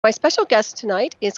My special guest tonight is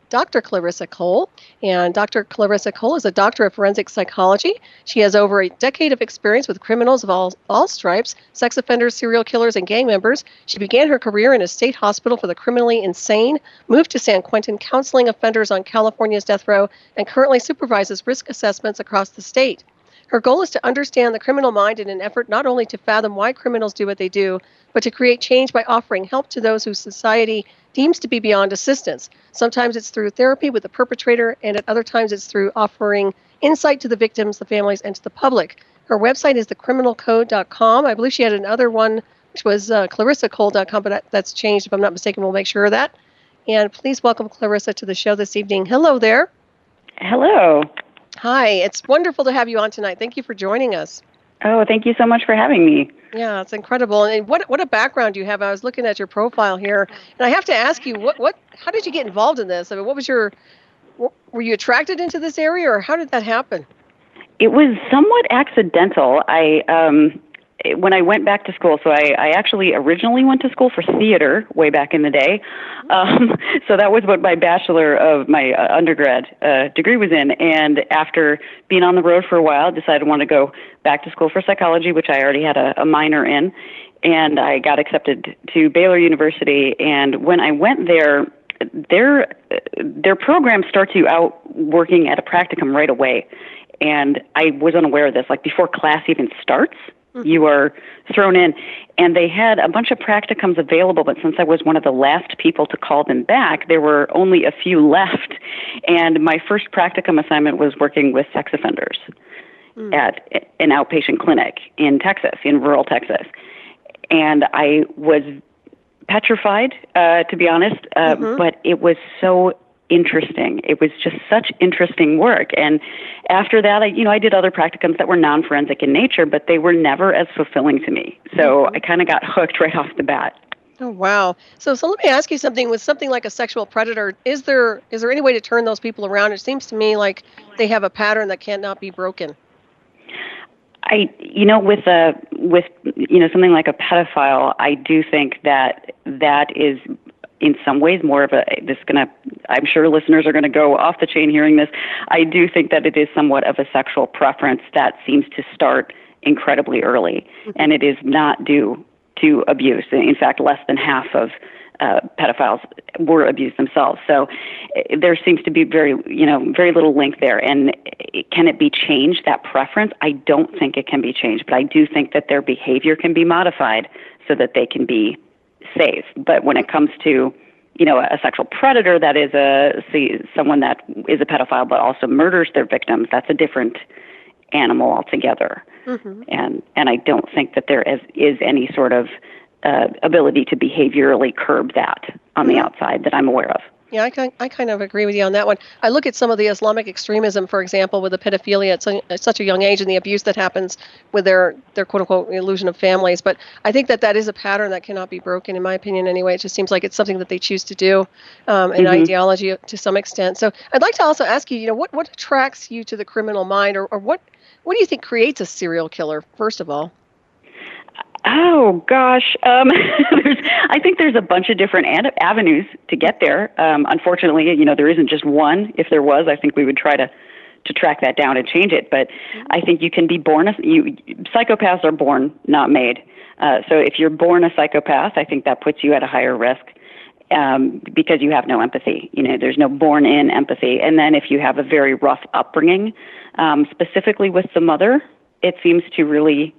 Dr. Clarissa Cole. And Dr. Clarissa Cole is a doctor of forensic psychology. She has over a decade of experience with criminals of all stripes, sex offenders, serial killers, and gang members. She began her career in a state hospital for the criminally insane, moved to San Quentin counseling offenders on California's death row, and currently supervises risk assessments across the state. Her goal is to understand the criminal mind in an effort not only to fathom why criminals do what they do, but to create change by offering help to those whose society deems to be beyond assistance. Sometimes it's through therapy with the perpetrator, and at other times it's through offering insight to the victims, the families, and to the public. Her website is thecriminalcode.com. I believe she had another one, which was clarissacole.com, but that's changed. If I'm not mistaken, we'll make sure of that. And please welcome Clarissa to the show this evening. Hello there. Hello. Hi, it's wonderful to have you on tonight. Thank you for joining us. Oh, thank you so much for having me. Yeah, it's incredible. And what a background you have. I was looking at your profile here, and I have to ask you, how did you get involved in this? I mean, were you attracted into this area, or how did that happen? It was somewhat accidental. When I went back to school, so I actually originally went to school for theater way back in the day. So that was what my bachelor of my undergrad degree was in. And after being on the road for a while, I decided I wanted to go back to school for psychology, which I already had a minor in. And I got accepted to Baylor University. And when I went there, their program starts you out working at a practicum right away. And I was unaware of this, like before class even starts. You are thrown in, and they had a bunch of practicums available, but since I was one of the last people to call them back, there were only a few left, and my first practicum assignment was working with sex offenders at an outpatient clinic in Texas, in rural Texas, and I was petrified, to be honest, but it was so interesting. It was just such interesting work. And after that, I did other practicums that were non-forensic in nature, but they were never as fulfilling to me. So I kind of got hooked right off the bat. Oh, wow. So let me ask you something. With something like a sexual predator, is there any way to turn those people around? It seems to me like they have a pattern that cannot be broken. With something like a pedophile, I do think that is in some ways more of I'm sure listeners are going to go off the chain hearing this. I do think that it is somewhat of a sexual preference that seems to start incredibly early, and it is not due to abuse. In fact, less than half of pedophiles were abused themselves. So there seems to be very little link there. And can it be changed, that preference? I don't think it can be changed, but I do think that their behavior can be modified so that they can be safe. But when it comes to, a sexual predator that is someone that is a pedophile but also murders their victims, that's a different animal altogether. And I don't think that there is any sort of ability to behaviorally curb that on the outside that I'm aware of. Yeah, I kind of agree with you on that one. I look at some of the Islamic extremism, for example, with the pedophilia at such a young age and the abuse that happens with their quote-unquote illusion of families. But I think that is a pattern that cannot be broken, in my opinion anyway. It just seems like it's something that they choose to do, an ideology to some extent. So I'd like to also ask you, what attracts you to the criminal mind, or what do you think creates a serial killer, first of all? Oh, gosh. I think there's a bunch of different avenues to get there. Unfortunately, there isn't just one. If there was, I think we would try to track that down and change it. But I think you can be born psychopaths are born, not made. So if you're born a psychopath, I think that puts you at a higher risk because you have no empathy. There's no born-in empathy. And then if you have a very rough upbringing, specifically with the mother, it seems to really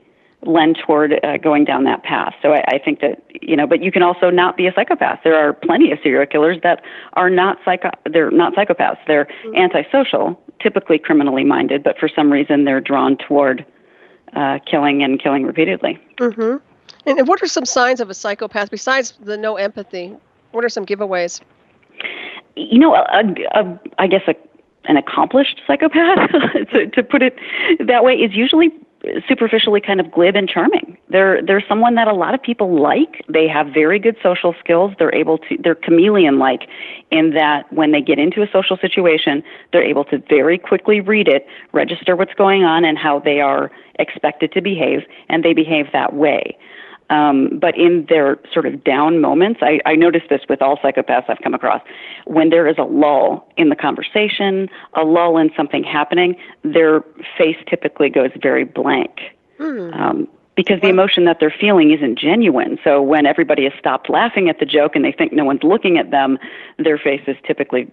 lend toward going down that path. So I think that, but you can also not be a psychopath. There are plenty of serial killers that are they're not psychopaths. They're antisocial, typically criminally minded, but for some reason they're drawn toward killing and killing repeatedly. And what are some signs of a psychopath besides the no empathy? What are some giveaways? I guess an accomplished psychopath, to put it that way, is usually superficially kind of glib and charming. They're someone that a lot of people like. They have very good social skills. They're chameleon-like in that when they get into a social situation, they're able to very quickly read it, register what's going on and how they are expected to behave, and they behave that way. But in their sort of down moments, I noticed this with all psychopaths I've come across, when there is a lull in the conversation, a lull in something happening, their face typically goes very blank. Because the emotion that they're feeling isn't genuine. So when everybody has stopped laughing at the joke and they think no one's looking at them, their face is typically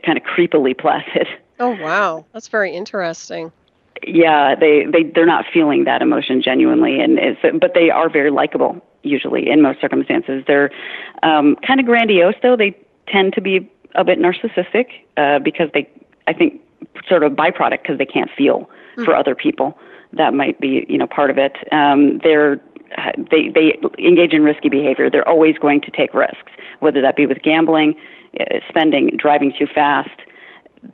kind of creepily placid. Oh, wow. That's very interesting. Yeah, they're not feeling that emotion genuinely, but they are very likable, usually, in most circumstances. They're kind of grandiose, though. They tend to be a bit narcissistic because I think, sort of byproduct, because they can't feel for other people. That might be, part of it. They engage in risky behavior. They're always going to take risks, whether that be with gambling, spending, driving too fast.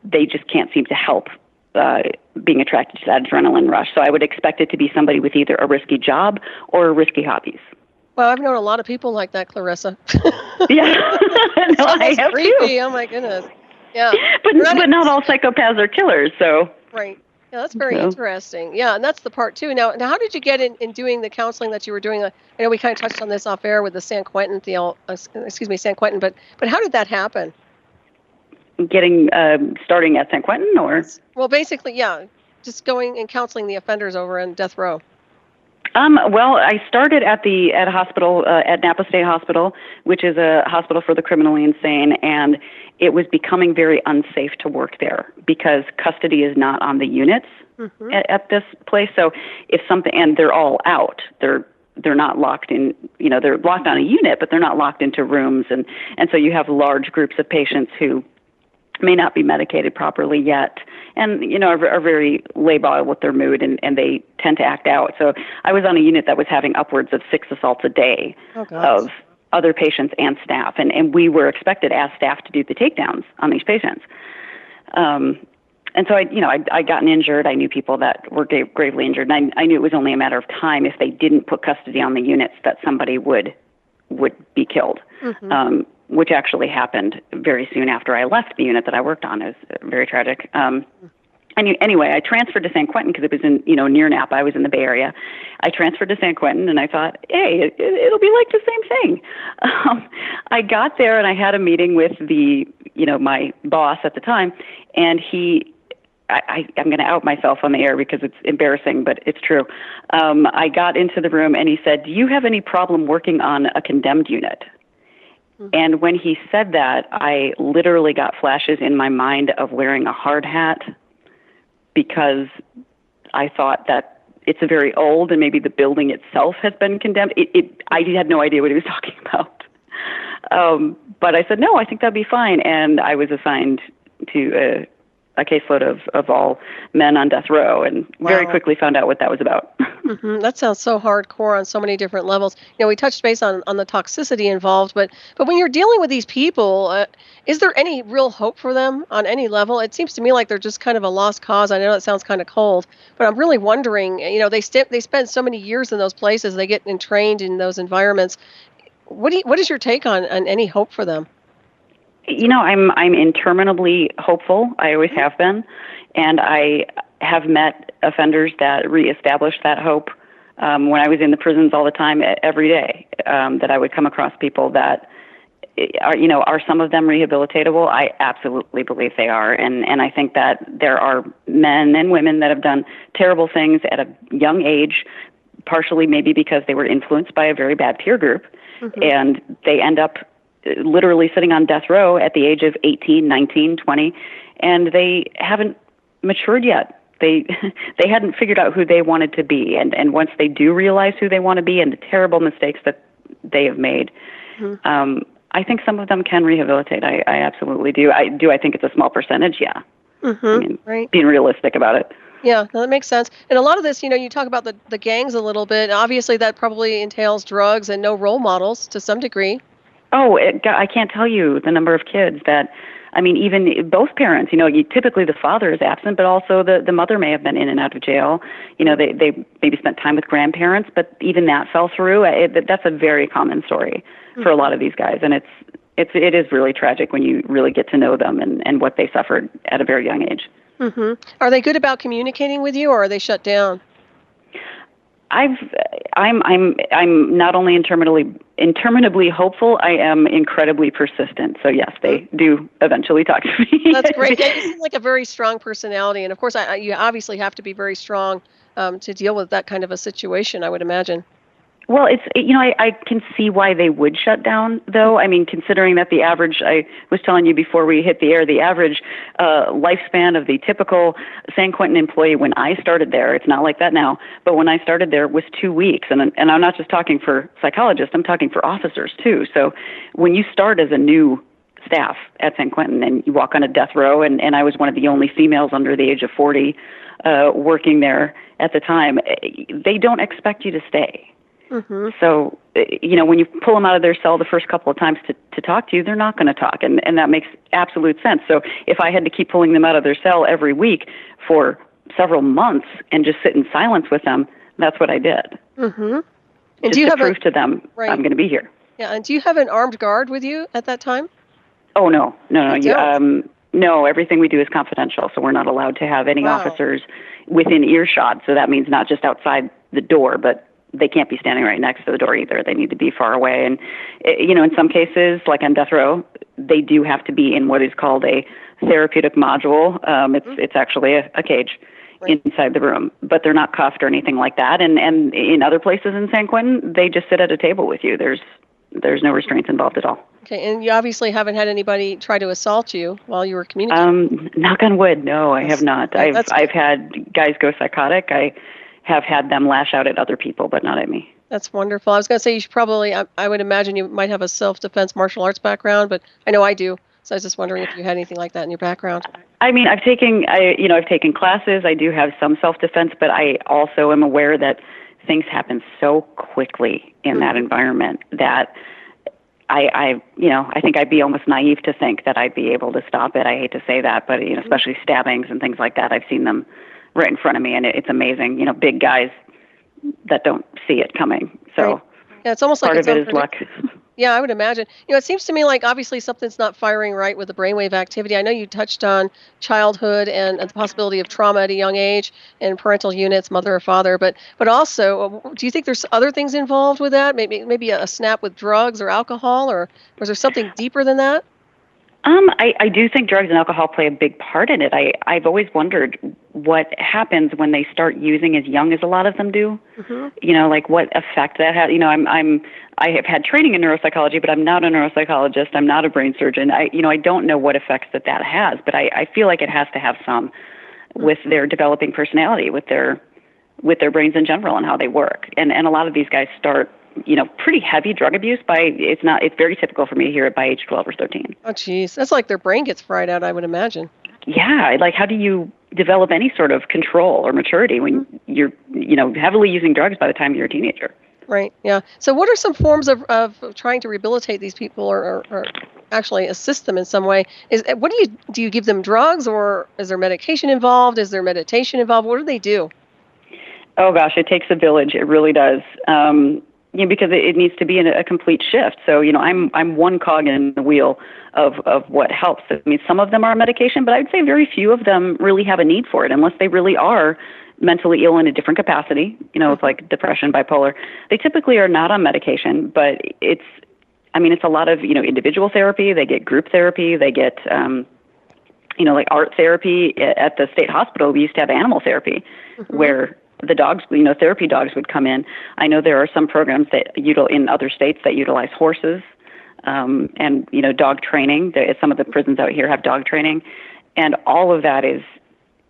They just can't seem to help being attracted to that adrenaline rush. So I would expect it to be somebody with either a risky job or risky hobbies. Well, I've known a lot of people like that, Clarissa. Yeah, no, I have creepy. too. Oh my goodness. Yeah, but not all psychopaths are killers. So right. Yeah, that's very interesting. Yeah, and that's the part too. Now how did you get in doing the counseling that you were doing? I know we kind of touched on this off air with the San Quentin, San Quentin, but how did that happen? Starting at San Quentin, or? Well, basically, yeah, just going and counseling the offenders over in death row. Well, I started at a hospital, at Napa State Hospital, which is a hospital for the criminally insane, and it was becoming very unsafe to work there because custody is not on the units at this place. So if something, and they're all out, they're not locked in, they're locked on a unit, but they're not locked into rooms, and so you have large groups of patients who may not be medicated properly yet, and are very labile with their mood, and they tend to act out. So I was on a unit that was having upwards of 6 assaults a day of other patients and staff, and we were expected as staff to do the takedowns on these patients. And so I'd gotten injured. I knew people that were gravely injured, and I knew it was only a matter of time if they didn't put custody on the units that somebody would be killed. Which actually happened very soon after I left the unit that I worked on. It was very tragic. Anyway, I transferred to San Quentin because it was in, near Napa. I was in the Bay Area. I transferred to San Quentin, and I thought, hey, it'll be like the same thing. I got there, and I had a meeting with my boss at the time, and I'm going to out myself on the air because it's embarrassing, but it's true. I got into the room, and he said, do you have any problem working on a condemned unit? And when he said that, I literally got flashes in my mind of wearing a hard hat because I thought that it's a very old and maybe the building itself has been condemned. I had no idea what he was talking about. But I said, no, I think that'd be fine. And I was assigned to a caseload of all men on death row, and very quickly found out what that was about. That sounds so hardcore on so many different levels. We touched base on the toxicity involved, but when you're dealing with these people, is there any real hope for them on any level? It seems to me like they're just kind of a lost cause. I know that sounds kind of cold, but I'm really wondering, they spend so many years in those places, they get trained in those environments. What is your take on any hope for them? I'm interminably hopeful. I always have been, and I have met offenders that reestablish that hope. When I was in the prisons all the time, every day, that I would come across people that are some of them rehabilitatable? I absolutely believe they are, and I think that there are men and women that have done terrible things at a young age, partially maybe because they were influenced by a very bad peer group, and they end up literally sitting on death row at the age of 18, 19, 20, and they haven't matured yet. They hadn't figured out who they wanted to be, and once they do realize who they want to be and the terrible mistakes that they have made, I think some of them can rehabilitate. I absolutely do. I think it's a small percentage, yeah. Right. Being realistic about it. Yeah, no, that makes sense. And a lot of this, you talk about the gangs a little bit. Obviously, that probably entails drugs and no role models to some degree. Oh, I can't tell you the number of kids that, even both parents, typically the father is absent, but also the mother may have been in and out of jail. They maybe spent time with grandparents, but even that fell through. That's a very common story for a lot of these guys. And it is really tragic when you really get to know them and what they suffered at a very young age. Are they good about communicating with you, or are they shut down? I'm not only interminably hopeful. I am incredibly persistent. So yes, they do eventually talk to me. That's great. Yeah, you seem like a very strong personality, and of course, you obviously have to be very strong to deal with that kind of a situation, I would imagine. Well, I can see why they would shut down, though. I mean, considering that the average, I was telling you before we hit the air, the average lifespan of the typical San Quentin employee when I started there, it's not like that now, but when I started there was 2 weeks. And I'm not just talking for psychologists, I'm talking for officers, too. So when you start as a new staff at San Quentin and you walk on a death row, and I was one of the only females under the age of 40 working there at the time, they don't expect you to stay. Mm-hmm. So, when you pull them out of their cell the first couple of times to talk to you, they're not going to talk. And that makes absolute sense. So if I had to keep pulling them out of their cell every week for several months and just sit in silence with them, that's what I did. Mm-hmm. And just do you prove to them, right, I'm going to be here. Yeah. And do you have an armed guard with you at that time? Oh, no. No, everything we do is confidential. So we're not allowed to have any officers within earshot. So that means not just outside the door, but they can't be standing right next to the door either. They need to be far away. And, in some cases, like on death row, they do have to be in what is called a therapeutic module. It's actually a cage inside the room, but they're not cuffed or anything like that. And in other places in San Quentin, they just sit at a table with you. There's no restraints involved at all. Okay, and you obviously haven't had anybody try to assault you while you were communicating. Knock on wood, no, I have not. I've had guys go psychotic. I have had them lash out at other people, but not at me. That's wonderful. I was going to say you should probably, I would imagine you might have a self-defense martial arts background, but I know I do. So I was just wondering if you had anything like that in your background. I mean, I've taken classes. I do have some self-defense, but I also am aware that things happen so quickly in that environment that I think I'd be almost naive to think that I'd be able to stop it. I hate to say that, but especially stabbings and things like that, I've seen them right in front of me, and it's amazing. Big guys that don't see it coming. So right. Yeah, it's almost part like of it is luck. Yeah, I would imagine. It seems to me like obviously something's not firing right with the brainwave activity. I know you touched on childhood and the possibility of trauma at a young age and parental units, mother or father, but also, do you think there's other things involved with that? Maybe a snap with drugs or alcohol, or is there something deeper than that? I do think drugs and alcohol play a big part in it. I've always wondered what happens when they start using as young as a lot of them do. Mm-hmm. Like what effect that has. I have had training in neuropsychology, but I'm not a neuropsychologist. I'm not a brain surgeon. I don't know what effects that has, but I feel like it has to have some with their developing personality, with their brains in general and how they work. And a lot of these guys start pretty heavy drug abuse it's very typical for me to hear it by age 12 or 13. Oh, geez. That's like their brain gets fried out, I would imagine. Yeah. Like, how do you develop any sort of control or maturity when you're, heavily using drugs by the time you're a teenager? Right. Yeah. So what are some forms of trying to rehabilitate these people or actually assist them in some way? Do you give them drugs, or is there medication involved? Is there meditation involved? What do they do? Oh, gosh, it takes a village. It really does. Because it needs to be in a complete shift. So, I'm one cog in the wheel of what helps. I mean, some of them are medication, but I'd say very few of them really have a need for it unless they really are mentally ill in a different capacity, with like depression, bipolar. They typically are not on medication, but it's a lot of, individual therapy. They get group therapy. They get, like art therapy. At the state hospital, we used to have animal therapy where the dogs, therapy dogs would come in. I know there are some programs that in other states that utilize horses, and, dog training. Some of the prisons out here have dog training, and all of that is,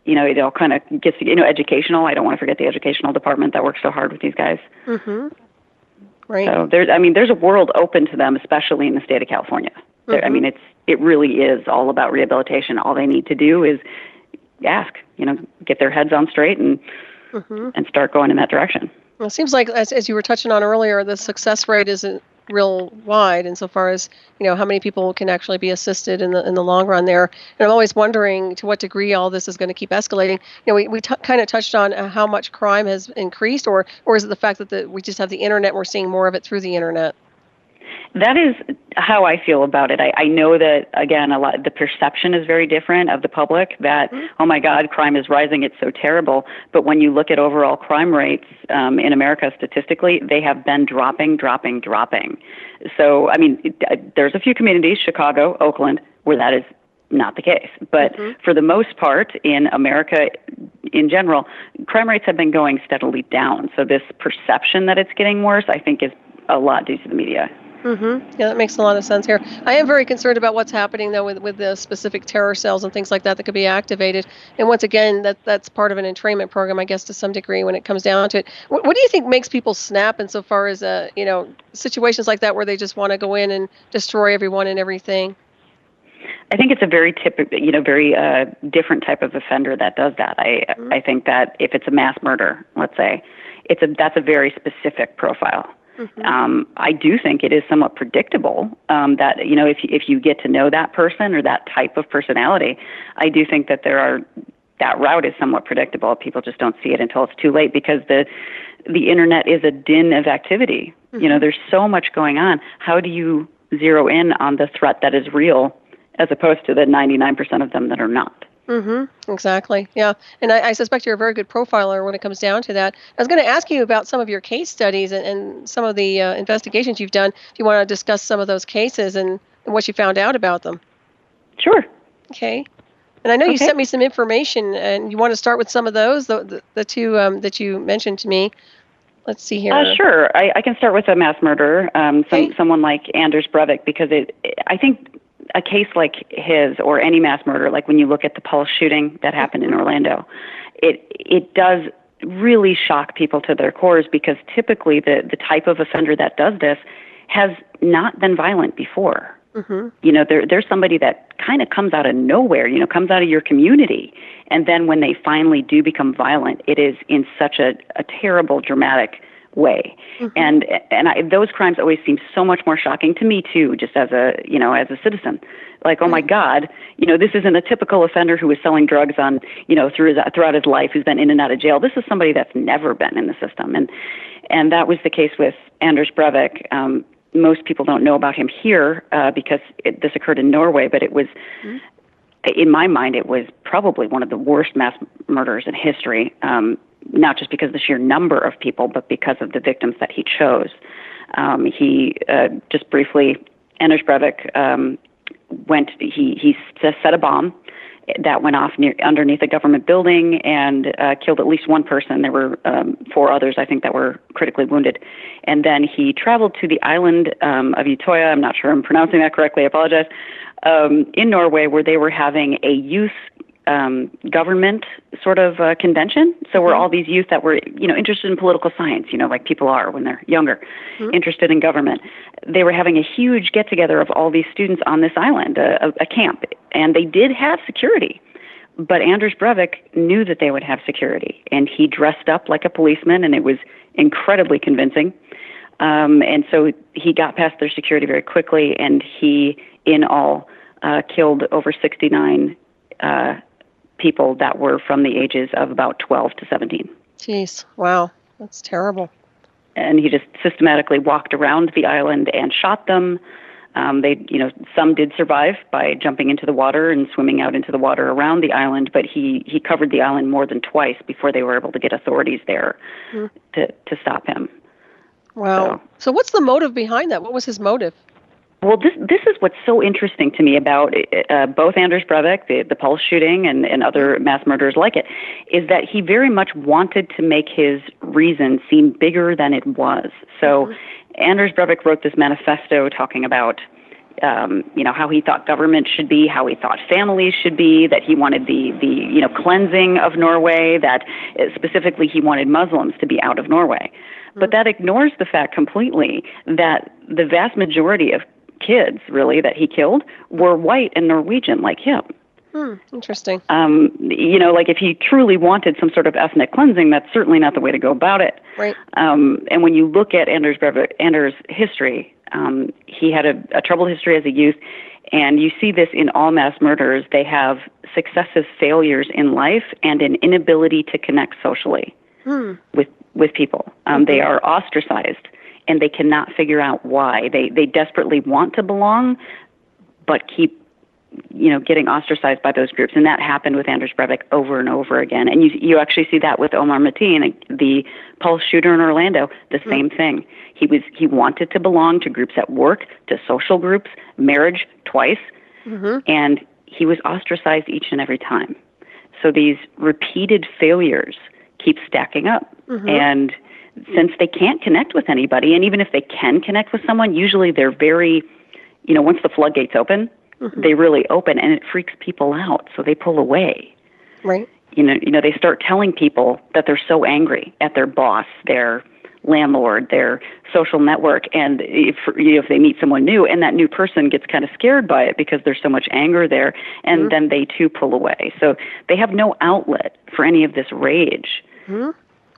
it all kind of gets, educational. I don't want to forget the educational department that works so hard with these guys. Mm-hmm. Right. So there's a world open to them, especially in the state of California. Mm-hmm. It really is all about rehabilitation. All they need to do is ask, get their heads on straight and start going in that direction. Well, it seems like, as you were touching on earlier, the success rate isn't real wide insofar as, how many people can actually be assisted in the long run there. And I'm always wondering to what degree all this is going to keep escalating. We kind of touched on how much crime has increased, or is it the fact that we just have the internet and we're seeing more of it through the internet? That is how I feel about it. I know that, again, the perception is very different of the public that, oh my God, crime is rising, it's so terrible. But when you look at overall crime rates in America statistically, they have been dropping. So, I mean, there's a few communities, Chicago, Oakland, where that is not the case. But for the most part, in America in general, crime rates have been going steadily down. So this perception that it's getting worse, I think, is a lot due to the media. Yeah, that makes a lot of sense here. I am very concerned about what's happening, though, with the specific terror cells and things like that could be activated. And once again, that's part of an entrainment program, I guess, to some degree when it comes down to it. What do you think makes people snap insofar as, situations like that where they just want to go in and destroy everyone and everything? I think it's a very very different type of offender that does that. I think that if it's a mass murder, let's say, that's a very specific profile. I do think it is somewhat predictable that, if you get to know that person or that type of personality, I do think that that route is somewhat predictable. People just don't see it until it's too late because the internet is a din of activity. There's so much going on. How do you zero in on the threat that is real as opposed to the 99% of them that are not? Exactly. Yeah. And I suspect you're a very good profiler when it comes down to that. I was going to ask you about some of your case studies and some of the investigations you've done. If you want to discuss some of those cases and what you found out about them. Sure. Okay. And I know you sent me some information, and you want to start with some of those, the two that you mentioned to me. Let's see here. Sure. I can start with a mass murderer, someone like Anders Breivik, because I think a case like his or any mass murder, like when you look at the Pulse shooting that happened in Orlando, it does really shock people to their cores because typically the type of offender that does this has not been violent before. There's somebody that kind of comes out of nowhere, comes out of your community. And then when they finally do become violent, it is in such a terrible, dramatic way. And those crimes always seem so much more shocking to me too, just as a citizen. Like, oh my God, this isn't a typical offender who is selling drugs on, throughout his life, who's been in and out of jail. This is somebody that's never been in the system. And that was the case with Anders Breivik. Most people don't know about him here because this occurred in Norway, but it was, in my mind, it was probably one of the worst mass murders in history. Not just because of the sheer number of people, but because of the victims that he chose. Just briefly, Anders Breivik he set a bomb that went off underneath a government building and killed at least one person. There were 4 others, I think, that were critically wounded. And then he traveled to the island of Utøya. I'm not sure I'm pronouncing that correctly. I apologize. In Norway, where they were having a youth government sort of convention. So were all these youth that were, interested in political science, like people are when they're younger, interested in government. They were having a huge get-together of all these students on this island, a camp, and they did have security. But Anders Breivik knew that they would have security, and he dressed up like a policeman, and it was incredibly convincing. And so he got past their security very quickly, and he, in all, killed over 69 people that were from the ages of about 12 to 17. Jeez, wow, that's terrible. And he just systematically walked around the island and shot them. Some did survive by jumping into the water and swimming out into the water around the island, but he covered the island more than twice before they were able to get authorities there to stop him. Wow. So what's the motive behind that? What was his motive? Well, this is what's so interesting to me about both Anders Breivik, the Pulse shooting, and other mass murderers like it, is that he very much wanted to make his reason seem bigger than it was. So Anders Breivik wrote this manifesto talking about how he thought government should be, how he thought families should be, that he wanted the cleansing of Norway, that specifically he wanted Muslims to be out of Norway. But that ignores the fact completely that the vast majority of kids, really, that he killed were white and Norwegian like him. Interesting. Like if he truly wanted some sort of ethnic cleansing, that's certainly not the way to go about it. Right. And when you look at Anders' history, he had a troubled history as a youth, and you see this in all mass murderers. They have successive failures in life and an inability to connect socially with people. They are ostracized and they cannot figure out why. They desperately want to belong, but keep getting ostracized by those groups. And that happened with Anders Breivik over and over again. And you actually see that with Omar Mateen, the Pulse shooter in Orlando, the same thing. He wanted to belong to groups at work, to social groups, marriage twice, and he was ostracized each and every time. So these repeated failures keep stacking up. And since they can't connect with anybody, and even if they can connect with someone, usually they're very, once the floodgates open, they really open, and it freaks people out, so they pull away. Right. They start telling people that they're so angry at their boss, their landlord, their social network, and if they meet someone new, and that new person gets kind of scared by it because there's so much anger there, and then they too pull away. So they have no outlet for any of this rage.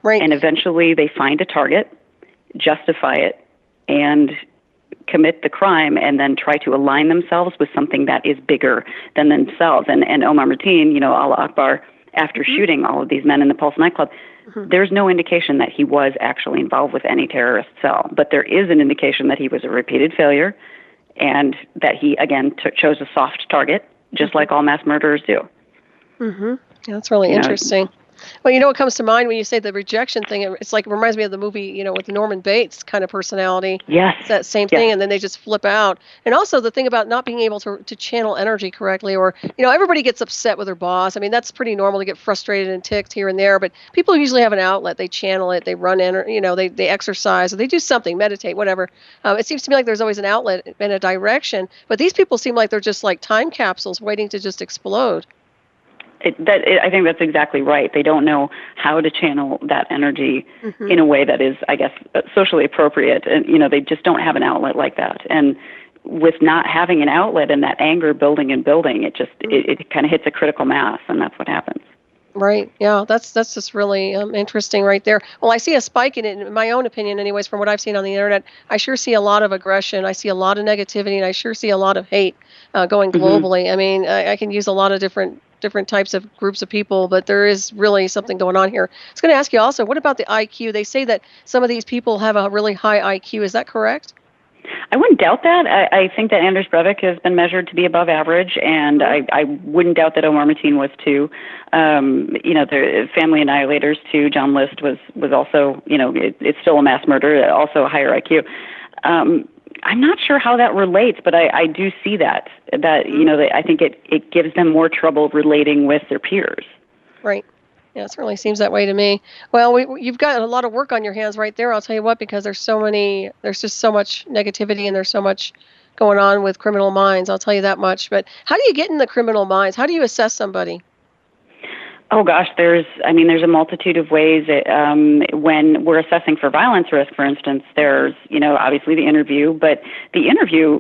Right. And eventually they find a target, justify it, and commit the crime, and then try to align themselves with something that is bigger than themselves. And Omar Mateen, Allah Akbar, after shooting all of these men in the Pulse nightclub, there's no indication that he was actually involved with any terrorist cell. But there is an indication that he was a repeated failure, and that he, again, chose a soft target, just like all mass murderers do. Yeah, that's really interesting. Well, what comes to mind when you say the rejection thing? It's like, it reminds me of the movie, with Norman Bates kind of personality. Yes. It's that same thing, and then they just flip out. And also the thing about not being able to channel energy correctly, or, everybody gets upset with their boss. I mean, that's pretty normal to get frustrated and ticked here and there, but people usually have an outlet. They channel it, they run, they exercise, or they do something, meditate, whatever. It seems to me like there's always an outlet and a direction, but these people seem like they're just like time capsules waiting to just explode. I think that's exactly right. They don't know how to channel that energy in a way that is, I guess, socially appropriate. And, they just don't have an outlet like that. And with not having an outlet and that anger building and building, it just, it kind of hits a critical mass, and that's what happens. Right. Yeah, that's just really interesting right there. Well, I see a spike in it, in my own opinion, anyways, from what I've seen on the internet. I sure see a lot of aggression. I see a lot of negativity, and I sure see a lot of hate going globally. I mean, I can use a lot of different types of groups of people, but there is really something going on here. I was going to ask you also, what about the IQ? They say that some of these people have a really high IQ. Is that correct? I wouldn't doubt that. I think that Anders Breivik has been measured to be above average, and I wouldn't doubt that Omar Mateen was too. The family annihilators too. John List was also, it's still a mass murder, also a higher IQ. I'm not sure how that relates, but I do see that I think it gives them more trouble relating with their peers. Right. Yeah, it certainly seems that way to me. Well, you've got a lot of work on your hands right there. I'll tell you what, because there's just so much negativity, and there's so much going on with criminal minds. I'll tell you that much. But how do you get in the criminal minds? How do you assess somebody? Oh gosh, there's a multitude of ways. When we're assessing for violence risk, for instance, there's, obviously the interview, but the interview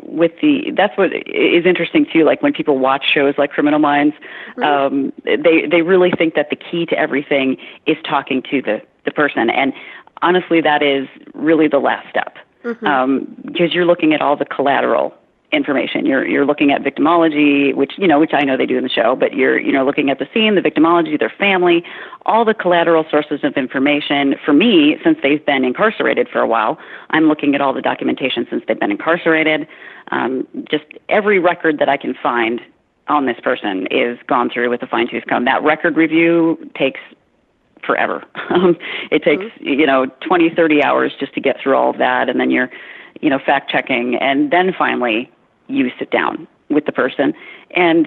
that's what is interesting too. Like when people watch shows like Criminal Minds, they really think that the key to everything is talking to the person. And honestly, that is really the last step. Because you're looking at all the collateral information. You're looking at victimology, which I know they do in the show, but you're looking at the scene, the victimology, their family, all the collateral sources of information. For me, since they've been incarcerated for a while, I'm looking at all the documentation since they've been incarcerated. Just every record that I can find on this person is gone through with a fine-tooth comb. That record review takes forever. It takes 20, 30 hours just to get through all of that, and then you're fact-checking, and then finally you sit down with the person and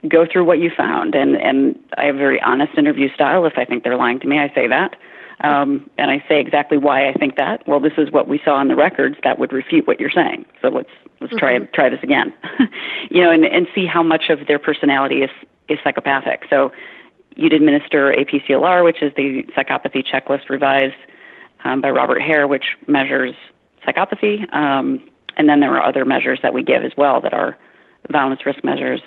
go through what you found. And I have a very honest interview style. If I think they're lying to me, I say that. And I say exactly why I think that. Well, this is what we saw in the records that would refute what you're saying. So let's try this again. And see how much of their personality is psychopathic. So you'd administer APCLR, which is the psychopathy checklist revised by Robert Hare, which measures psychopathy. And then there are other measures that we give as well that are violence risk measures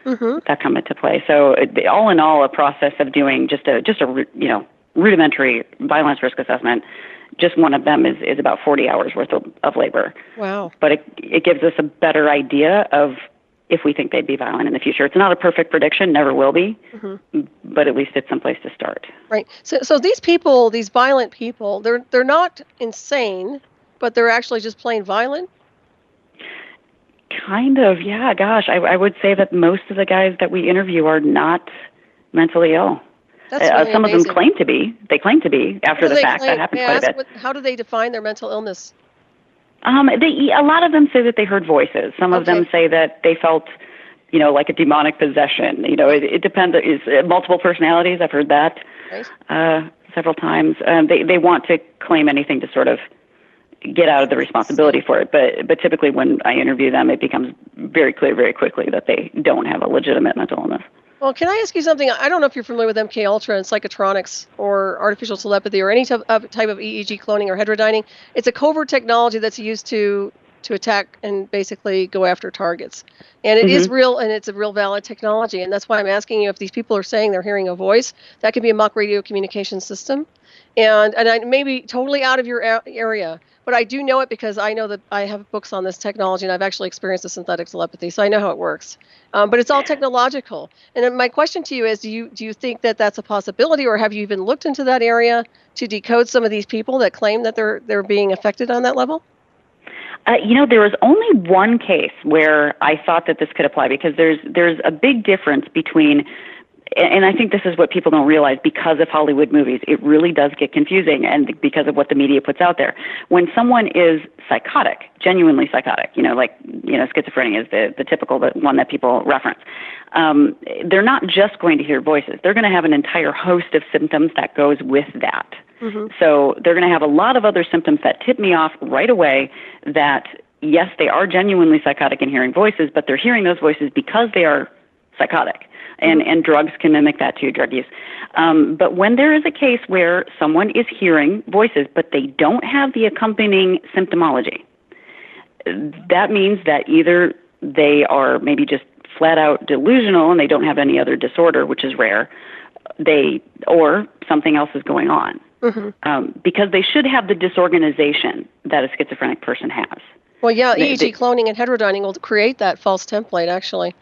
that come into play. So all in all, a process of doing just a rudimentary violence risk assessment, just one of them is about 40 hours worth of labor. Wow. But it gives us a better idea of if we think they'd be violent in the future. It's not a perfect prediction, never will be, but at least it's some place to start. Right. So these people, these violent people, they're not insane, but they're actually just plain violent? Kind of, yeah. Gosh, I would say that most of the guys that we interview are not mentally ill. That's really some amazing. of them claim to be. They claim to be after the fact. That happens quite a bit. How do they define their mental illness? A lot of them say that they heard voices. Some of them say that they felt, like a demonic possession. It depends. It's multiple personalities. I've heard that several times. They want to claim anything to sort of get out of the responsibility for it. But typically when I interview them, it becomes very clear very quickly that they don't have a legitimate mental illness. Well, can I ask you something? I don't know if you're familiar with MK Ultra and psychotronics or artificial telepathy or any type of EEG cloning or heterodyning. It's a covert technology that's used to attack and basically go after targets. And it is real, and it's a real valid technology. And that's why I'm asking you if these people are saying they're hearing a voice. That could be a mock radio communication system. And I may be totally out of your area, but I do know it because I know that I have books on this technology, and I've actually experienced the synthetic telepathy, so I know how it works. But it's all technological. And then my question to you is, do you think that that's a possibility, or have you even looked into that area to decode some of these people that claim that they're being affected on that level? There was only one case where I thought that this could apply, because there's a big difference between, and I think this is what people don't realize because of Hollywood movies. It really does get confusing, and because of what the media puts out there. When someone is psychotic, genuinely psychotic, schizophrenia is the typical one that people reference. They're not just going to hear voices. They're going to have an entire host of symptoms that goes with that. So they're going to have a lot of other symptoms that tip me off right away that, yes, they are genuinely psychotic and hearing voices, but they're hearing those voices because they are psychotic. And drugs can mimic that too, drug use. But when there is a case where someone is hearing voices, but they don't have the accompanying symptomology, that means that either they are maybe just flat out delusional and they don't have any other disorder, which is rare, or something else is going on. Because they should have the disorganization that a schizophrenic person has. Well, yeah, EEG cloning and heterodyning will create that false template, actually.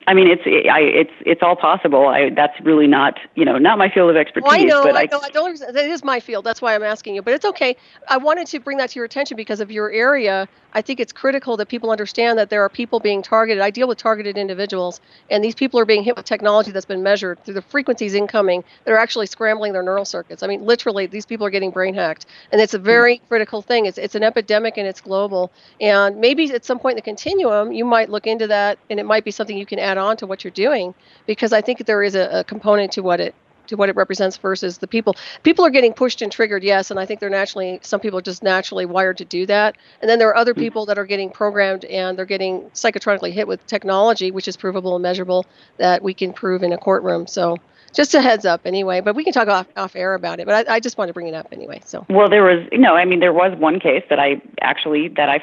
I mean, it's all possible. That's really not my field of expertise. Well, I know. But I know. That is my field. That's why I'm asking you. But it's okay. I wanted to bring that to your attention because of your area. I think it's critical that people understand that there are people being targeted. I deal with targeted individuals, and these people are being hit with technology that's been measured through the frequencies incoming that are actually scrambling their neural circuits. I mean, literally, these people are getting brain hacked, and it's a very critical thing. It's an epidemic, and it's global. And maybe at some point in the continuum, you might look into that, and it might be something you can add on to what you're doing, because I think there is a component to what it represents versus the people. People are getting pushed and triggered, yes, and I think some people are just naturally wired to do that. And then there are other people that are getting programmed and they're getting psychotronically hit with technology, which is provable and measurable, that we can prove in a courtroom. So just a heads up anyway, but we can talk off air about it. But I just wanted to bring it up anyway. So. Well, there was one case that I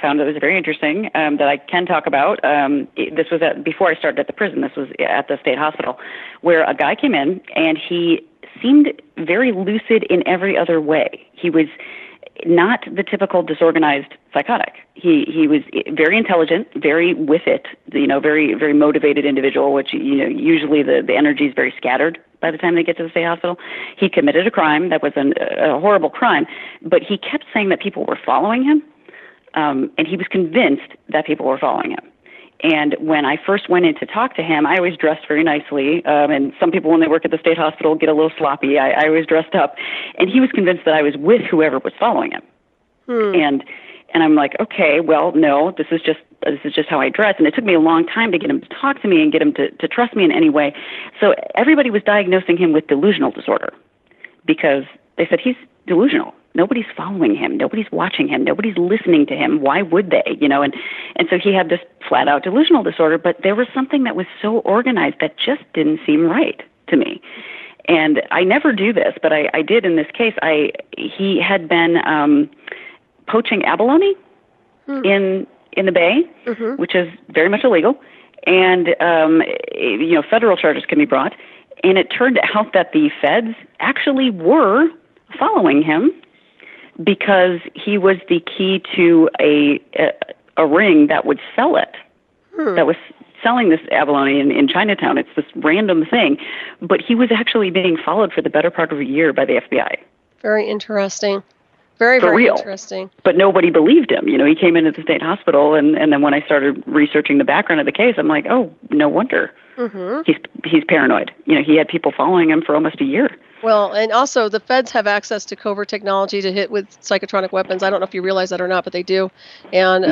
found that was very interesting, that I can talk about. This was before I started at the prison. This was at the state hospital, where a guy came in and he seemed very lucid in every other way. He was not the typical disorganized psychotic. He was very intelligent, very with it, very, very motivated individual, which, usually the energy is very scattered by the time they get to the state hospital. He committed a crime that was a horrible crime, but he kept saying that people were following him, and he was convinced that people were following him. And when I first went in to talk to him, I always dressed very nicely. And some people, when they work at the state hospital, get a little sloppy. I always dressed up. And he was convinced that I was with whoever was following him. And I'm like, okay, well, no, this is just how I dress. And it took me a long time to get him to talk to me and get him to trust me in any way. So everybody was diagnosing him with delusional disorder because they said he's delusional. Nobody's following him. Nobody's watching him. Nobody's listening to him. Why would they? And so he had this flat out delusional disorder, but there was something that was so organized that just didn't seem right to me. And I never do this, but I did in this case. He had been poaching abalone in the Bay, which is very much illegal. And, federal charges can be brought. And it turned out that the feds actually were following him because he was the key to a ring that would sell it, that was selling this abalone in Chinatown. It's this random thing. But he was actually being followed for the better part of a year by the FBI. Very interesting. Very, for very real. interesting. But nobody believed him. He came into the state hospital, and then when I started researching the background of the case, I'm like, oh, no wonder. Mm-hmm. He's paranoid. He had people following him for almost a year. Well, and also the feds have access to covert technology to hit with psychotronic weapons. I don't know if you realize that or not, but they do. And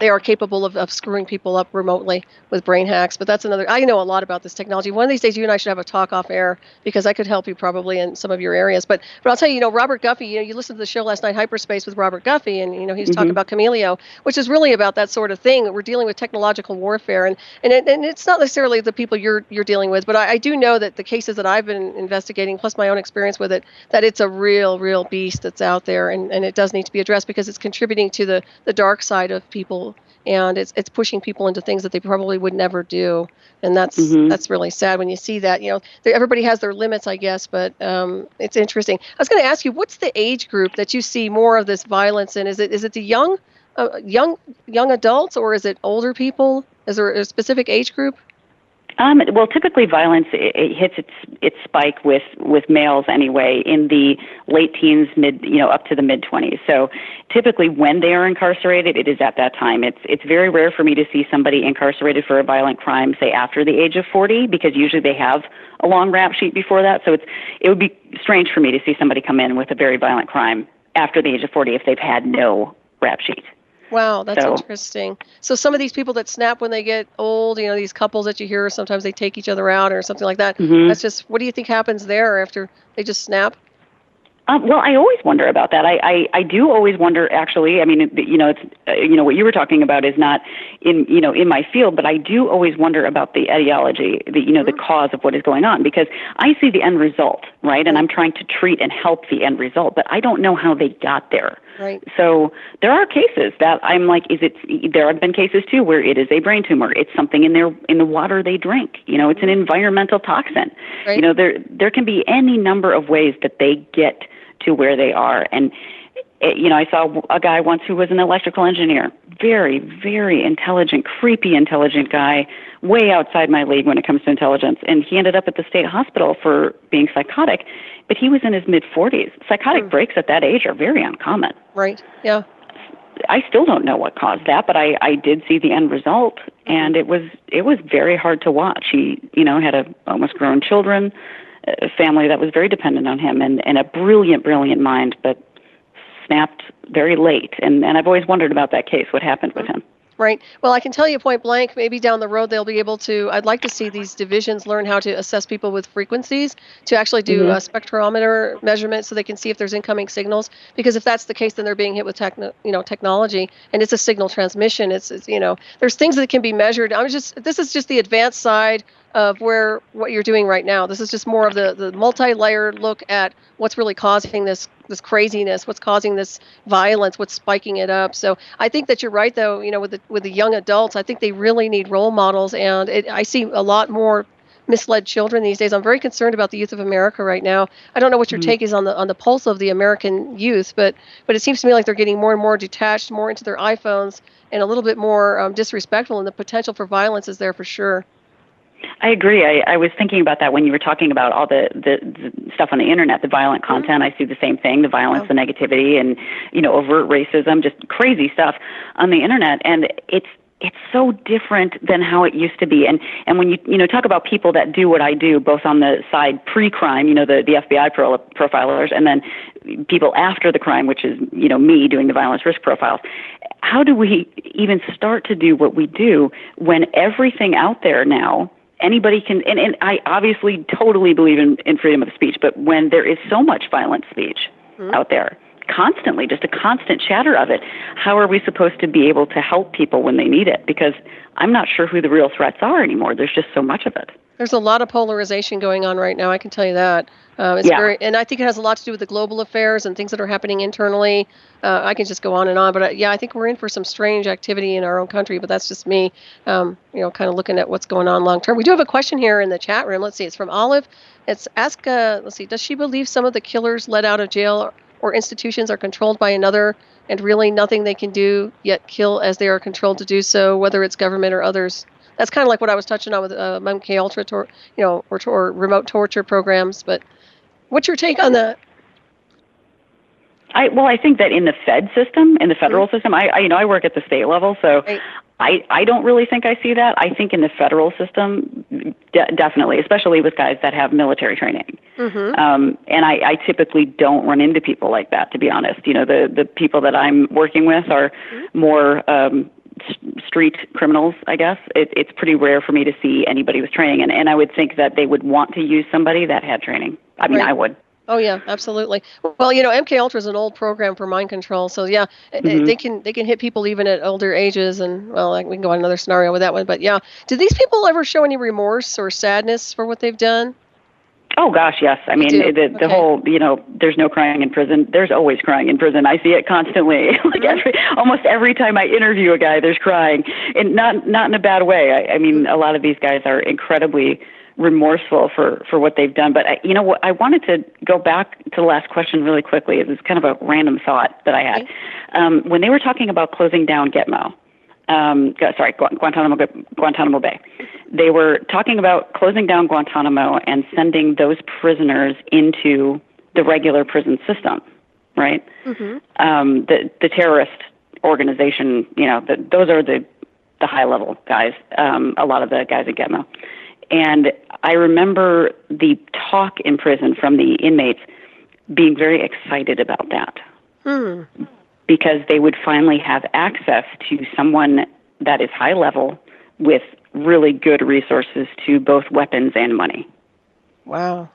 they are capable of screwing people up remotely with brain hacks. But that's another, I know a lot about this technology. One of these days, you and I should have a talk off air because I could help you probably in some of your areas. But I'll tell you, Robert Guffey, you listened to the show last night, Hyperspace with Robert Guffey, and, he's talking about Camelio, which is really about that sort of thing. We're dealing with technological warfare. And it's not necessarily the people you're dealing with, but I do know that the cases that I've been investigating, plus my own experience with it, that it's a real beast that's out there, and it does need to be addressed because it's contributing to the dark side of people, and it's pushing people into things that they probably would never do, and that's really sad when you see that. Everybody has their limits, I guess, but it's interesting. I was going to ask you, what's the age group that you see more of this violence in? Is it the young adults, or is it older people? Is there a specific age group? Well, typically violence it hits its spike with males anyway in the late teens, up to the mid-20s. So typically when they are incarcerated, it is at that time. It's very rare for me to see somebody incarcerated for a violent crime, say after the age of 40, because usually they have a long rap sheet before that. So it would be strange for me to see somebody come in with a very violent crime after the age of 40 if they've had no rap sheet. Wow, that's interesting. So some of these people that snap when they get old, these couples that you hear, sometimes they take each other out or something like that. That's just, what do you think happens there after they just snap? Well, I always wonder about that. I do always wonder, actually. I mean, it's what you were talking about is not in my field, but I do always wonder about the etiology, the cause of what is going on, because I see the end result, right? And I'm trying to treat and help the end result, but I don't know how they got there. Right. So there are cases that I'm like, there have been cases too where it is a brain tumor. It's something in the water they drink. It's an environmental toxin. Right. There can be any number of ways that they get to where they are. And, I saw a guy once who was an electrical engineer, very, very intelligent, creepy intelligent guy, way outside my league when it comes to intelligence. And he ended up at the state hospital for being psychotic, but he was in his mid-40s. Psychotic breaks at that age are very uncommon. Right, yeah. I still don't know what caused that, but I did see the end result, and it was very hard to watch. He, had almost grown children, a family that was very dependent on him, and a brilliant mind, but snapped very late. And I've always wondered about that case, what happened with him. Right. Well, I can tell you point blank, maybe down the road they'll be able to, I'd like to see these divisions learn how to assess people with frequencies, to actually do a spectrometer measurement so they can see if there's incoming signals. Because if that's the case, then they're being hit with technology, and it's a signal transmission. It's there's things that can be measured. This is just the advanced side of what you're doing right now. This is just more of the multi-layered look at what's really causing this craziness, what's causing this violence, what's spiking it up. So I think that you're right, though. With the young adults, I think they really need role models, and I see a lot more misled children these days. I'm very concerned about the youth of America right now. I don't know what your take is on the pulse of the American youth, but it seems to me like they're getting more and more detached, more into their iPhones, and a little bit more disrespectful, and the potential for violence is there for sure. I agree. I was thinking about that when you were talking about all the stuff on the internet, the violent content. I see the same thing, the violence, the negativity, and, overt racism, just crazy stuff on the internet. And it's so different than how it used to be. And when you talk about people that do what I do, both on the side pre-crime, the FBI profilers, and then people after the crime, which is, me doing the violence risk profiles, how do we even start to do what we do when everything out there now, anybody can, and I obviously totally believe in freedom of speech, but when there is so much violent speech out there, constantly, just a constant chatter of it, how are we supposed to be able to help people when they need it? Because I'm not sure who the real threats are anymore. There's just so much of it. There's a lot of polarization going on right now, I can tell you that. And I think it has a lot to do with the global affairs and things that are happening internally. I can just go on and on, but I think we're in for some strange activity in our own country, but that's just me, kind of looking at what's going on long term. We do have a question here in the chat room. Let's see, it's from Olive. It's does she believe some of the killers let out of jail or institutions are controlled by another, and really nothing they can do yet kill as they are controlled to do so, whether it's government or others? That's kind of like what I was touching on with MK Ultra, or remote torture programs. But what's your take on that? I think that in the Fed system, in the federal system, I work at the state level, so I don't really think I see that. I think in the federal system, definitely, especially with guys that have military training. And I typically don't run into people like that, to be honest. The people that I'm working with are more street criminals, I guess. It's pretty rare for me to see anybody with training, and I would think that they would want to use somebody that had training. I mean, I would. Oh yeah, absolutely. Well, MK Ultra is an old program for mind control, so yeah, they can hit people even at older ages, and we can go on another scenario with that one. But yeah, do these people ever show any remorse or sadness for what they've done? Oh gosh, yes. I mean, the whole, there's no crying in prison. There's always crying in prison. I see it constantly. Almost every time I interview a guy, there's crying, and not in a bad way. I mean, a lot of these guys are incredibly remorseful for what they've done. But I wanted to go back to the last question really quickly. It was kind of a random thought that I had. When they were talking about closing down Gitmo, Guantanamo Bay, they were talking about closing down Guantanamo and sending those prisoners into the regular prison system, right? The terrorist organization, those are the high level guys, a lot of the guys at Gitmo. And I remember the talk in prison from the inmates being very excited about that because they would finally have access to someone that is high level with really good resources to both weapons and money. Wow.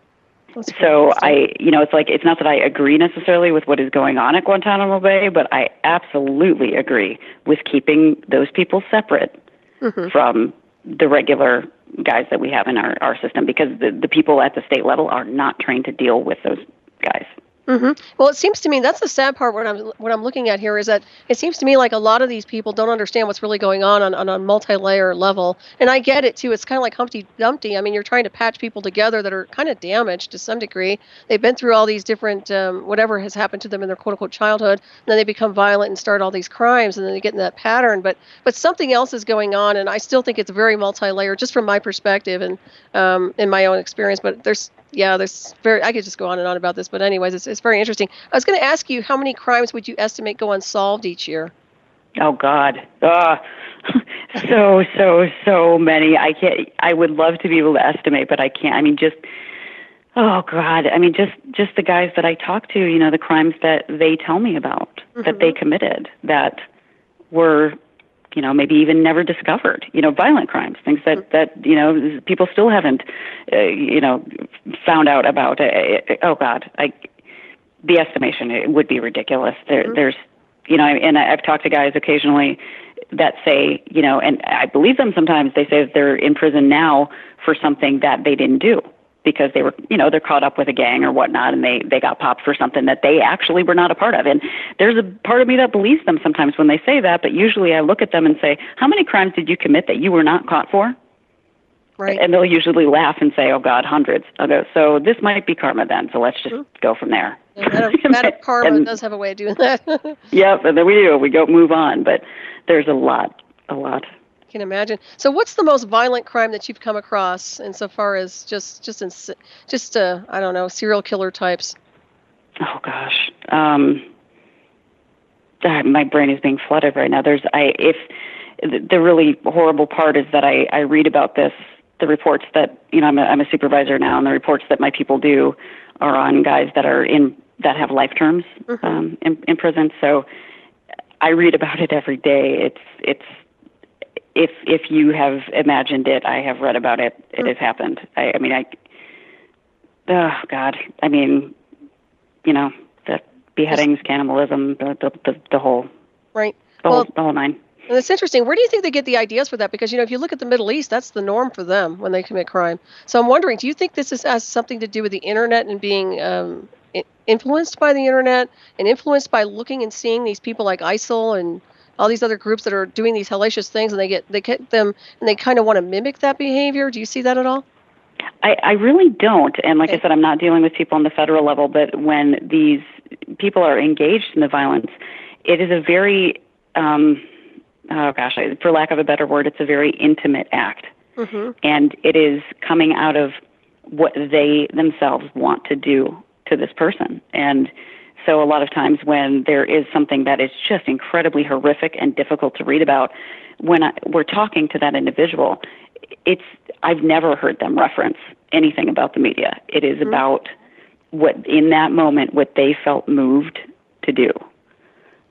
So it's not that I agree necessarily with what is going on at Guantanamo Bay, but I absolutely agree with keeping those people separate from the regular guys that we have in our system, because the people at the state level are not trained to deal with those guys. Well, it seems to me that's the sad part. What I'm looking at here is that it seems to me like a lot of these people don't understand what's really going on a multi-layer level. And I get it too. It's kind of like Humpty Dumpty. I mean, you're trying to patch people together that are kind of damaged to some degree. They've been through all these different whatever has happened to them in their quote unquote childhood, and then they become violent and start all these crimes, and then they get in that pattern. But something else is going on, and I still think it's very multi-layered, just from my perspective and in my own experience. But I could just go on and on about this, but anyways, it's very interesting. I was going to ask you, how many crimes would you estimate go unsolved each year? Oh God, so many. I would love to be able to estimate, but I can't. I mean, oh God. I mean, just the guys that I talk to, the crimes that they tell me about that they committed that were, maybe even never discovered, violent crimes, things that people still haven't, found out about. Oh God, the estimation, it would be ridiculous. There's, and I've talked to guys occasionally that say, and I believe them sometimes, they say that they're in prison now for something that they didn't do, because they were, they're caught up with a gang or whatnot, and they got popped for something that they actually were not a part of. And there's a part of me that believes them sometimes when they say that, but usually I look at them and say, how many crimes did you commit that you were not caught for? Right. And they'll usually laugh and say, oh God, hundreds. I'll go, so this might be karma then, so let's just go from there. That karma does have a way of doing that. Yep, and then we go move on, but there's a lot. I can imagine. So what's the most violent crime that you've come across insofar as just I don't know, serial killer types? Oh gosh. My brain is being flooded right now. The really horrible part is that I read about this, the reports that, I'm a supervisor now, and the reports that my people do are on guys that that have life terms in prison. So I read about it every day. If you have imagined it, I have read about it. It has happened. Oh God. I mean, the beheadings, cannibalism, the whole, right. The whole nine. And it's interesting. Where do you think they get the ideas for that? Because, if you look at the Middle East, that's the norm for them when they commit crime. So I'm wondering, do you think this has something to do with the internet and being influenced by the internet and influenced by looking and seeing these people like ISIL and all these other groups that are doing these hellacious things, and they get them and they kind of want to mimic that behavior? Do you see that at all? I really don't. And like I said, I'm not dealing with people on the federal level, but when these people are engaged in the violence, it is a very, for lack of a better word, it's a very intimate act. And it is coming out of what they themselves want to do to this person. And So a lot of times when there is something that is just incredibly horrific and difficult to read about, when we're talking to that individual, I've never heard them reference anything about the media. It is about what, in that moment, what they felt moved to do.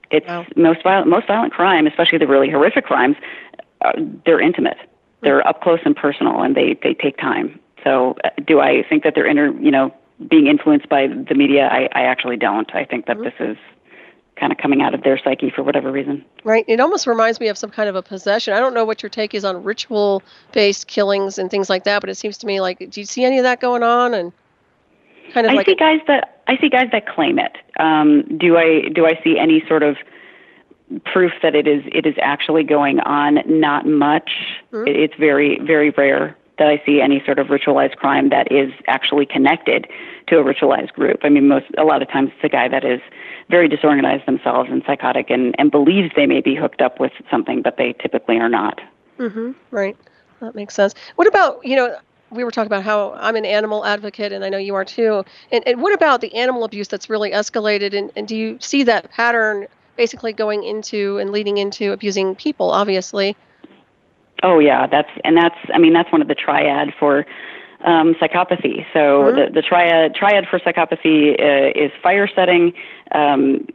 It's most violent crime, especially the really horrific crimes, they're intimate. They're up close and personal, and they take time. So do I think that they're being influenced by the media? I actually don't. I think that this is kind of coming out of their psyche for whatever reason. Right. It almost reminds me of some kind of a possession. I don't know what your take is on ritual-based killings and things like that, but it seems to me like, do you see any of that going on? And kind of I see guys that claim it. Do I see any sort of proof that it is actually going on? Not much. It's very, very rare that I see any sort of ritualized crime that is actually connected to a ritualized group. I mean, a lot of times it's a guy that is very disorganized themselves and psychotic and believes they may be hooked up with something, but they typically are not. Right. That makes sense. What about, we were talking about how I'm an animal advocate, and I know you are too. And what about the animal abuse that's really escalated? And do you see that pattern basically going into and leading into abusing people, obviously? Oh yeah, that's one of the triad for psychopathy. So the triad for psychopathy is fire setting, wetting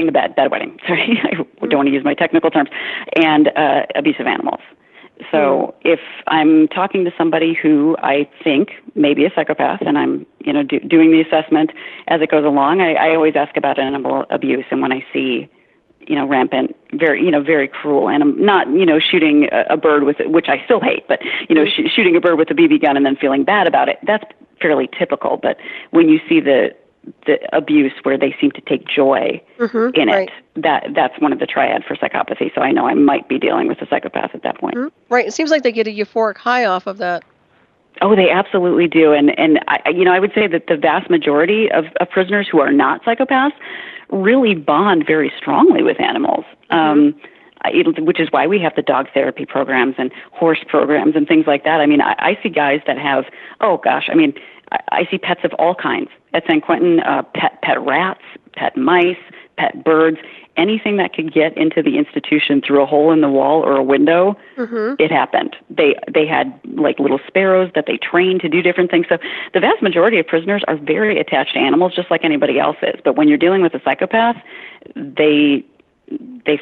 the bedwetting. Sorry, I don't want to use my technical terms, and abusive animals. So if I'm talking to somebody who I think may be a psychopath, and I'm doing the assessment as it goes along, I always ask about animal abuse, and when I see rampant, very cruel, and I'm not, shooting a bird with, which I still hate, but, shooting a bird with a BB gun and then feeling bad about it, that's fairly typical. But when you see the abuse where they seem to take joy in it, that's one of the triad for psychopathy. So I know I might be dealing with a psychopath at that point. Right. It seems like they get a euphoric high off of that. Oh, they absolutely do. And I would say that the vast majority of prisoners who are not psychopaths really bond very strongly with animals, which is why we have the dog therapy programs and horse programs and things like that. I mean, I see guys that have, I see pets of all kinds at San Quentin, pet rats, pet mice, pet birds, anything that could get into the institution through a hole in the wall or a window. It happened. They had like little sparrows that they trained to do different things. So the vast majority of prisoners are very attached to animals, just like anybody else is. But when you're dealing with a psychopath, they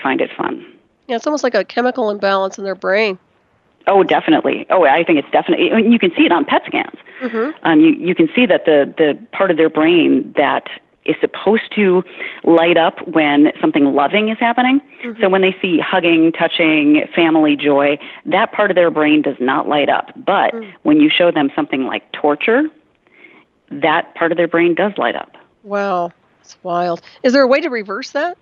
find it fun. Yeah, it's almost like a chemical imbalance in their brain. Oh, definitely. Oh, I think it's definitely. You can see it on PET scans. You can see that the part of their brain that is supposed to light up when something loving is happening. So when they see hugging, touching, family joy, that part of their brain does not light up. But when you show them something like torture, that part of their brain does light up. Wow, it's wild. Is there a way to reverse that?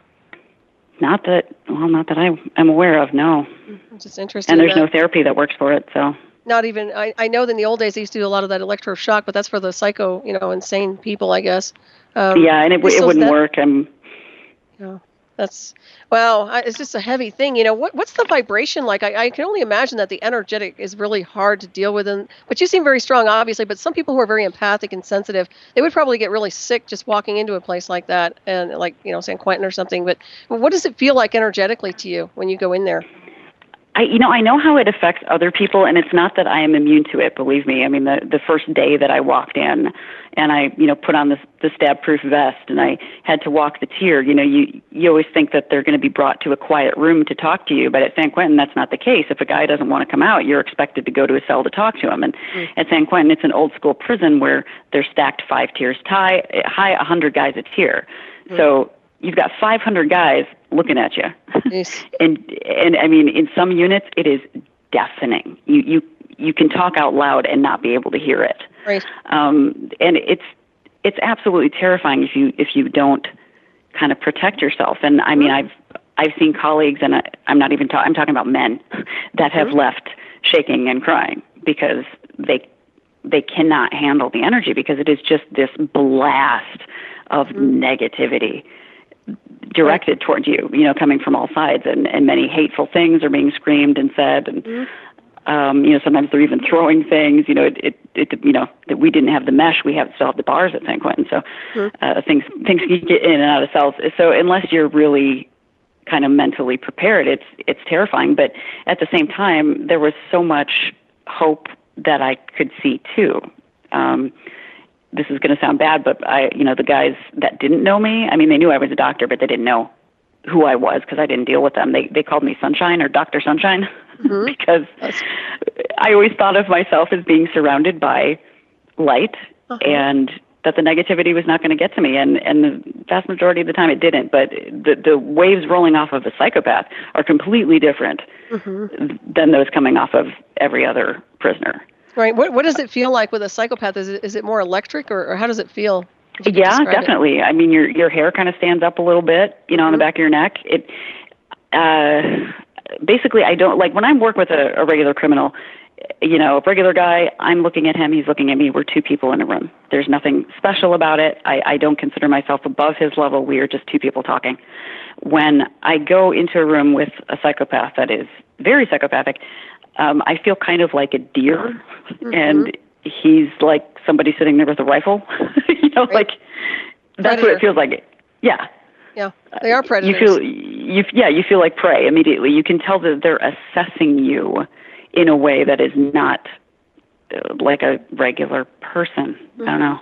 Not that I'm aware of, no. It's just interesting. And there's no therapy that works for it, so. Not even, I know that in the old days they used to do a lot of that electroshock, but that's for the psycho, insane people, I guess. Yeah, and it wouldn't work. That's, wow, it's just a heavy thing. What's the vibration like? I can only imagine that the energetic is really hard to deal with. But you seem very strong, obviously. But some people who are very empathic and sensitive, they would probably get really sick just walking into a place like that, and like, San Quentin or something. But what does it feel like energetically to you when you go in there? I know how it affects other people, and it's not that I am immune to it, believe me. I mean, the first day that I walked in and I, put on the stab-proof vest and I had to walk the tier, you always think that they're going to be brought to a quiet room to talk to you, but at San Quentin, that's not the case. If a guy doesn't want to come out, you're expected to go to a cell to talk to him. And at San Quentin, it's an old-school prison where they're stacked 5 tiers high, 100 guys a tier. So you've got 500 guys looking at you. Yes. and I mean, in some units, it is deafening. You can talk out loud and not be able to hear it. Right. And it's absolutely terrifying if you don't kind of protect yourself. And I mean, I've seen colleagues, and I'm talking about men that have left shaking and crying because they cannot handle the energy, because it is just this blast of negativity directed towards you, coming from all sides, and many hateful things are being screamed and said. And Sometimes they're even throwing things. That we didn't have the mesh, we still have the bars at San Quentin. So things can get in and out of cells. So unless you're really kind of mentally prepared, it's terrifying. But at the same time, there was so much hope that I could see too. This is going to sound bad, but the guys that didn't know me, I mean, they knew I was a doctor, but they didn't know who I was because I didn't deal with them. They called me Sunshine or Dr. Sunshine because I always thought of myself as being surrounded by light and that the negativity was not going to get to me. And the vast majority of the time it didn't. But the waves rolling off of a psychopath are completely different than those coming off of every other prisoner. Right. What does it feel like with a psychopath? Is it more electric or how does it feel? Yeah, definitely. I mean, your hair kind of stands up a little bit, on the back of your neck. Basically, I don't like when I work with a regular criminal, a regular guy, I'm looking at him, he's looking at me. We're two people in a room. There's nothing special about it. I don't consider myself above his level. We are just two people talking. When I go into a room with a psychopath that is very psychopathic, I feel kind of like a deer, and he's like somebody sitting there with a rifle. Right. Like that's what it feels like. Yeah. Yeah, they are predators. You feel like prey immediately. You can tell that they're assessing you in a way that is not like a regular person. I don't know.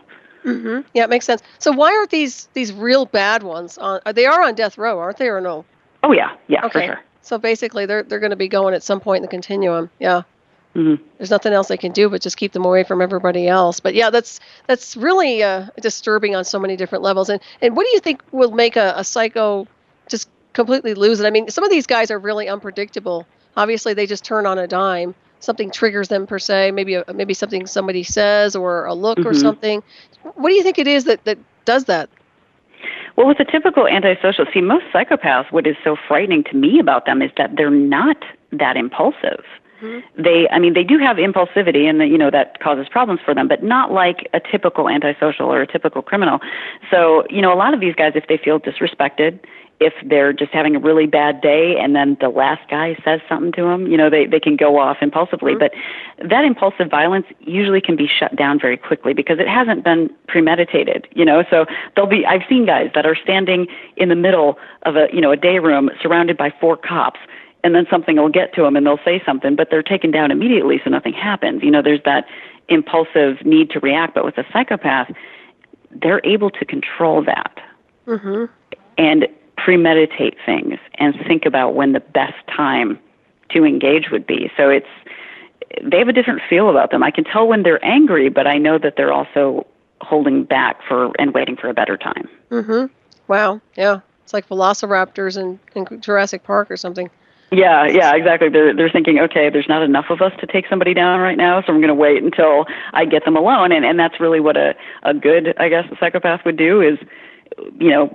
Yeah, it makes sense. So why aren't these real bad ones on? They are on death row, aren't they, or no? Oh yeah, okay. For sure. So basically, they're going to be going at some point in the continuum. Yeah. There's nothing else they can do but just keep them away from everybody else. But yeah, that's really disturbing on so many different levels. And what do you think will make a psycho just completely lose it? I mean, some of these guys are really unpredictable. Obviously, they just turn on a dime. Something triggers them per se. Maybe something somebody says or a look or something. What do you think it is that does that? Well, with the typical antisocial, most psychopaths, what is so frightening to me about them is that they're not that impulsive. They do have impulsivity, and that causes problems for them, but not like a typical antisocial or a typical criminal. So, a lot of these guys, if they feel disrespected, if they're just having a really bad day, and then the last guy says something to them, they can go off impulsively. But that impulsive violence usually can be shut down very quickly because it hasn't been premeditated. So I've seen guys that are standing in the middle of a day room surrounded by 4 cops. And then something will get to them and they'll say something, but they're taken down immediately, so nothing happens. There's that impulsive need to react. But with a psychopath, they're able to control that and premeditate things and think about when the best time to engage would be. So they have a different feel about them. I can tell when they're angry, but I know that they're also holding back and waiting for a better time. Wow. Yeah. It's like velociraptors in Jurassic Park or something. Yeah, exactly. They're thinking, okay, there's not enough of us to take somebody down right now, so I'm going to wait until I get them alone. And that's really what a good, I guess, psychopath would do is,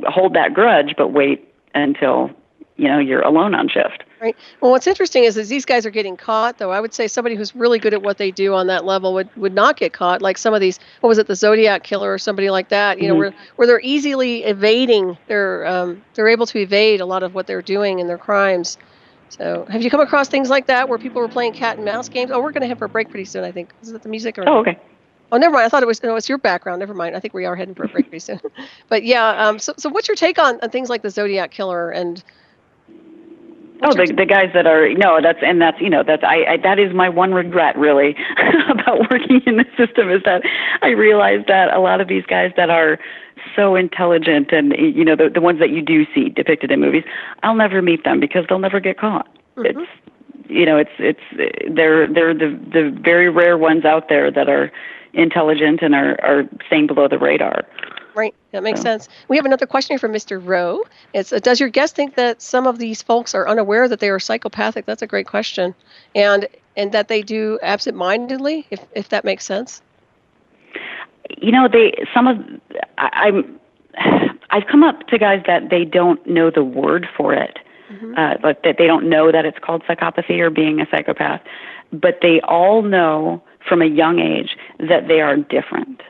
hold that grudge, but wait until, you're alone on shift. Right. Well, what's interesting is these guys are getting caught, though. I would say somebody who's really good at what they do on that level would not get caught, like some of these, what was it, the Zodiac Killer or somebody like that, where they're easily evading, they're able to evade a lot of what they're doing in their crimes. So have you come across things like that where people were playing cat and mouse games? Oh, we're going to head for a break pretty soon, I think. Is that the music? Or okay. Oh, never mind. I thought it's your background. Never mind. I think we are heading for a break pretty soon. But yeah, so what's your take on things like the Zodiac Killer and... the guys that are, that is my one regret really about working in the system is that I realized that a lot of these guys that are so intelligent and, the ones that you do see depicted in movies, I'll never meet them because they'll never get caught. They're the very rare ones out there that are intelligent and are staying below the radar. Right. That makes sense. We have another question here from Mr. Rowe. It's, does your guest think that some of these folks are unaware that they are psychopathic? That's a great question. And that they do absent-mindedly, if that makes sense? I've come up to guys that they don't know the word for it. Like that they don't know that it's called psychopathy or being a psychopath, but they all know from a young age that they are different.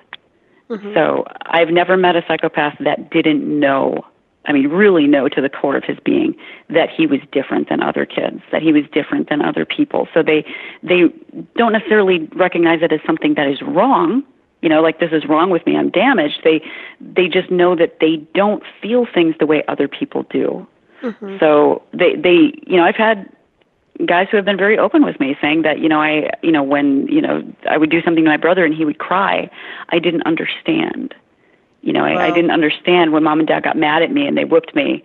So I've never met a psychopath that didn't know I mean, really know to the core of his being that he was different than other kids, that he was different than other people. So they don't necessarily recognize it as something that is wrong, like this is wrong with me, I'm damaged. They just know that they don't feel things the way other people do. Mm-hmm. So they I've had guys who have been very open with me saying that, when, I would do something to my brother and he would cry, I didn't understand. Wow. I didn't understand when mom and dad got mad at me and they whooped me,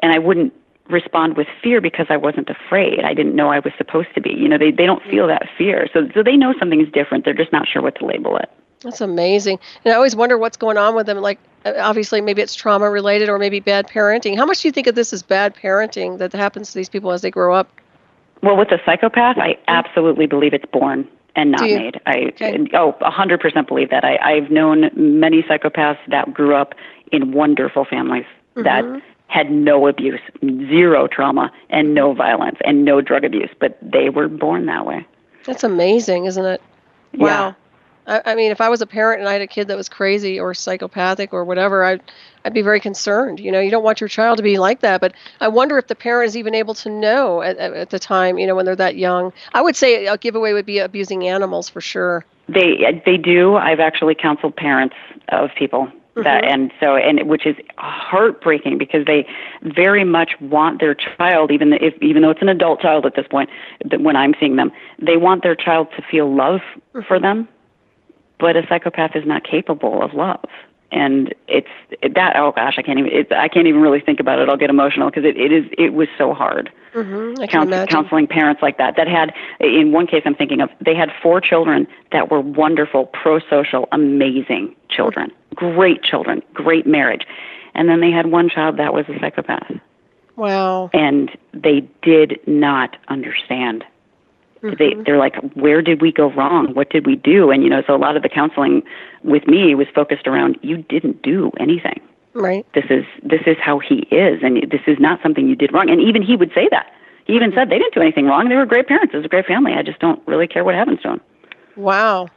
and I wouldn't respond with fear because I wasn't afraid. I didn't know I was supposed to be. They don't feel that fear. So they know something is different. They're just not sure what to label it. That's amazing. And I always wonder what's going on with them. Like, obviously, maybe it's trauma related or maybe bad parenting. How much do you think of this as bad parenting that happens to these people as they grow up? Well, with a psychopath, I absolutely believe it's born and not made. 100% believe that. I've known many psychopaths that grew up in wonderful families that had no abuse, zero trauma, and no violence, and no drug abuse, but they were born that way. That's amazing, isn't it? Wow. Yeah. I mean, if I was a parent and I had a kid that was crazy or psychopathic or whatever, I'd be very concerned. You don't want your child to be like that. But I wonder if the parent is even able to know at the time, when they're that young. I would say a giveaway would be abusing animals for sure. They do. I've actually counseled parents of people that, which is heartbreaking because they very much want their child, even though it's an adult child at this point, when I'm seeing them, they want their child to feel love for them. But a psychopath is not capable of love, and it's that. Oh gosh, I can't even really think about it. I'll get emotional because it was so hard. I can imagine. Counseling parents like that had, in one case I'm thinking of, they had 4 children that were wonderful, pro-social, amazing children, great marriage, and then they had one child that was a psychopath. Wow. And they did not understand. They're like, where did we go wrong? What did we do? And, so a lot of the counseling with me was focused around, you didn't do anything. Right. This is how he is, and this is not something you did wrong. And even he would say that. He even said they didn't do anything wrong. They were great parents. It was a great family. I just don't really care what happens to them. Wow.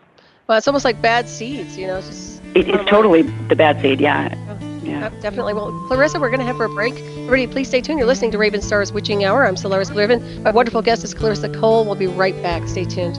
Well, it's almost like bad seeds, It's totally the bad seed, yeah. Yeah. Definitely. Well, Clarissa, we're going to have for a break. Everybody, please stay tuned. You're listening to Ravenstar's Witching Hour. I'm Solaris BlueRaven. My wonderful guest is Clarissa Cole. We'll be right back. Stay tuned.